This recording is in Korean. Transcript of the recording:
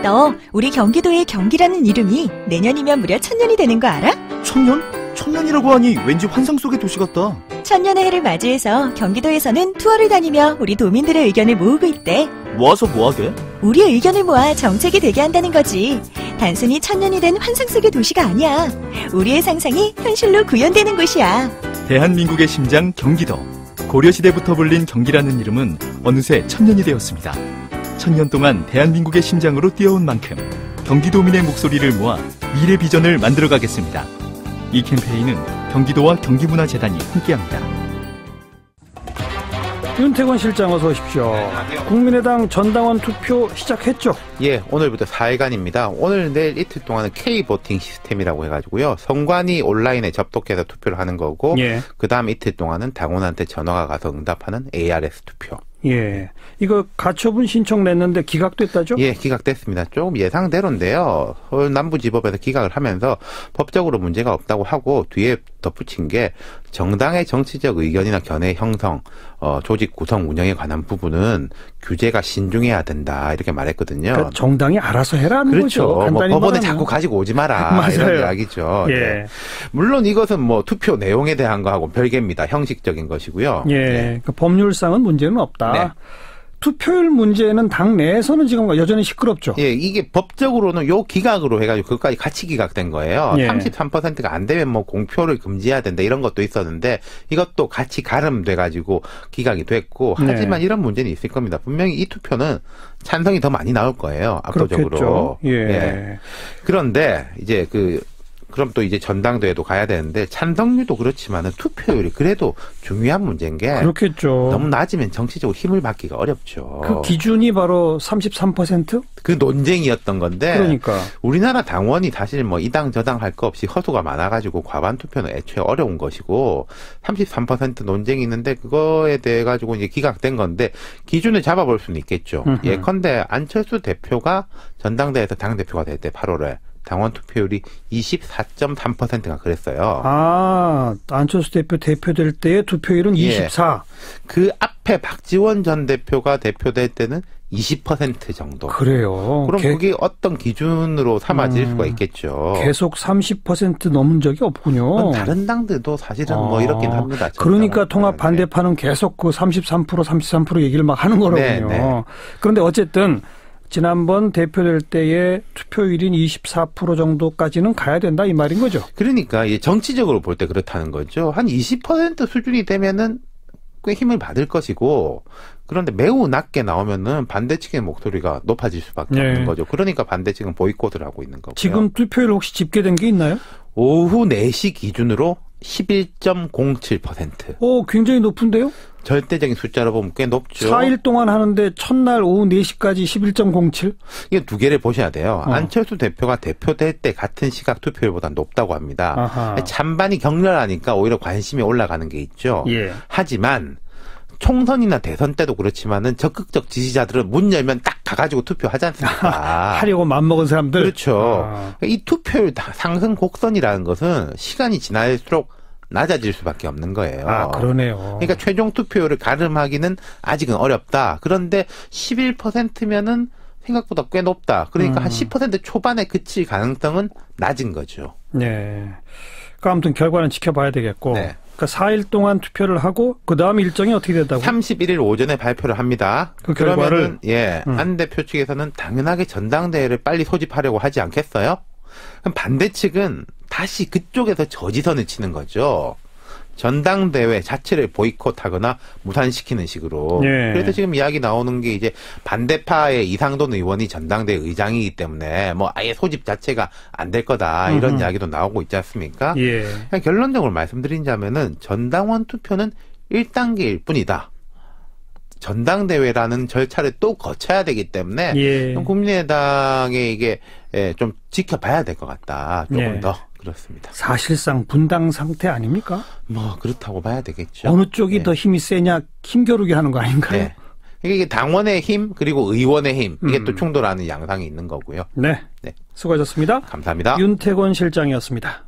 너 우리 경기도의 경기라는 이름이 내년이면 무려 1000년이 되는 거 알아? 1000년? 1000년이라고 하니 왠지 환상 속의 도시 같다. 1000년의 해를 맞이해서 경기도에서는 투어를 다니며 우리 도민들의 의견을 모으고 있대. 모아서 뭐하게? 우리의 의견을 모아 정책이 되게 한다는 거지. 단순히 1000년이 된 환상 속의 도시가 아니야. 우리의 상상이 현실로 구현되는 곳이야. 대한민국의 심장 경기도. 고려시대부터 불린 경기라는 이름은 어느새 1000년이 되었습니다. 1000년 동안 대한민국의 심장으로 뛰어온 만큼 경기도민의 목소리를 모아 미래 비전을 만들어가겠습니다. 이 캠페인은 경기도와 경기문화재단이 함께합니다. 윤태권 실장 어서 오십시오. 국민의당 전당원 투표 시작했죠? 예, 오늘부터 4일간입니다. 오늘 내일 이틀 동안은 K보팅 시스템이라고 해가지고요. 선관위 온라인에 접속해서 투표를 하는 거고 예. 그 다음 이틀 동안은 당원한테 전화가 가서 응답하는 ARS 투표. 예, 이거 가처분 신청 냈는데 기각됐다죠? 예, 기각됐습니다. 조금 예상대로인데요. 서울 남부지법에서 기각을 하면서 법적으로 문제가 없다고 하고 뒤에 덧붙인 게 정당의 정치적 의견이나 견해 형성, 조직 구성 운영에 관한 부분은 규제가 신중해야 된다 이렇게 말했거든요. 그러니까 정당이 알아서 해라는 그렇죠. 거죠. 간단히 뭐 법원에 말하면. 자꾸 가지고 오지 마라 맞아요. 이런 이야기죠. 예. 네. 물론 이것은 뭐 투표 내용에 대한 거하고 별개입니다. 형식적인 것이고요. 예, 네. 그러니까 법률상은 문제는 없다. 네. 투표율 문제는 당 내에서는 지금 여전히 시끄럽죠. 예, 이게 법적으로는 요 기각으로 해가지고 그것까지 같이 기각된 거예요. 예. 33%가 안 되면 뭐 공표를 금지해야 된다 이런 것도 있었는데 이것도 같이 가름돼가지고 기각이 됐고 네. 하지만 이런 문제는 있을 겁니다. 분명히 이 투표는 찬성이 더 많이 나올 거예요. 압도적으로. 그렇겠죠. 예. 예. 그런데 이제 그럼 또 이제 전당대회도 가야 되는데 찬성률도 그렇지만은 투표율이 그래도 중요한 문제인 게 그렇겠죠. 너무 낮으면 정치적으로 힘을 받기가 어렵죠. 그 기준이 바로 33%? 그 논쟁이었던 건데 그러니까. 우리나라 당원이 사실 뭐 이당 저당 할 거 없이 허수가 많아가지고 과반 투표는 애초에 어려운 것이고 33% 논쟁이 있는데 그거에 대해 가지고 이제 기각된 건데 기준을 잡아볼 수는 있겠죠. 예컨대 안철수 대표가 전당대회에서 당 대표가 될 때 8월에 당원 투표율이 24.3%가 그랬어요. 아, 안철수 대표 대표될 때의 투표율은 24. 그 앞에 박지원 전 대표가 대표될 때는 20% 정도. 그래요. 그럼 그게 어떤 기준으로 삼아질 수가 있겠죠. 계속 30% 넘은 적이 없군요. 다른 당들도 사실은 뭐 이렇긴 합니다. 그러니까 통합 반대파는 계속 그 33% 얘기를 막 하는 거로군요. 네, 네. 그런데 어쨌든 지난번 대표될 때의 투표율인 24% 정도까지는 가야 된다 이 말인 거죠. 그러니까 정치적으로 볼 때 그렇다는 거죠. 한 20% 수준이 되면은 꽤 힘을 받을 것이고 그런데 매우 낮게 나오면은 반대 측의 목소리가 높아질 수밖에 없는 거죠. 그러니까 반대 측은 보이콧을 하고 있는 거고요. 지금 투표율 혹시 집계된 게 있나요? 오후 4시 기준으로 11.07%. 오, 굉장히 높은데요? 절대적인 숫자로 보면 꽤 높죠. 4일 동안 하는데 첫날 오후 4시까지 11.07? 이게 두 개를 보셔야 돼요. 안철수 대표가 대표될 때 같은 시각 투표율보다 높다고 합니다. 아하. 찬반이 격렬하니까 오히려 관심이 올라가는 게 있죠. 예. 하지만 총선이나 대선 때도 그렇지만은 적극적 지지자들은 문 열면 딱 가가지고 투표하지 않습니까? 하려고 맘먹은 사람들? 그렇죠. 이 투표율 상승 곡선이라는 것은 시간이 지날수록 낮아질 수밖에 없는 거예요. 아, 그러네요. 그러니까 최종 투표율을 가름하기는 아직은 어렵다. 그런데 11%면은 생각보다 꽤 높다. 그러니까 한 10% 초반에 그칠 가능성은 낮은 거죠. 네. 그러니까 아무튼 결과는 지켜봐야 되겠고. 네. 그러니까 4일 동안 투표를 하고 그 다음 일정이 어떻게 된다고? 31일 오전에 발표를 합니다. 그 결과를? 그러면은 안 대표 측에서는 당연하게 전당대회를 빨리 소집하려고 하지 않겠어요? 그럼 반대 측은 다시 그쪽에서 저지선을 치는 거죠. 전당대회 자체를 보이콧하거나 무산시키는 식으로. 예. 그래서 지금 이야기 나오는 게 이제 반대파의 이상돈 의원이 전당대회 의장이기 때문에 뭐 아예 소집 자체가 안 될 거다 이런 이야기도 나오고 있지 않습니까? 예. 그냥 결론적으로 말씀드리자면은 전당원 투표는 1단계일 뿐이다. 전당대회라는 절차를 또 거쳐야 되기 때문에 예. 국민의당에 이게 좀 지켜봐야 될 것 같다. 조금 예. 더 그렇습니다. 사실상 분당 상태 아닙니까? 뭐 그렇다고 봐야 되겠죠. 어느 쪽이 네. 더 힘이 세냐 힘겨루게 하는 거 아닌가요? 네. 이게 당원의 힘 그리고 의원의 힘 이게 또 충돌하는 양상이 있는 거고요. 네. 네. 수고하셨습니다. 감사합니다. 윤태권 실장이었습니다.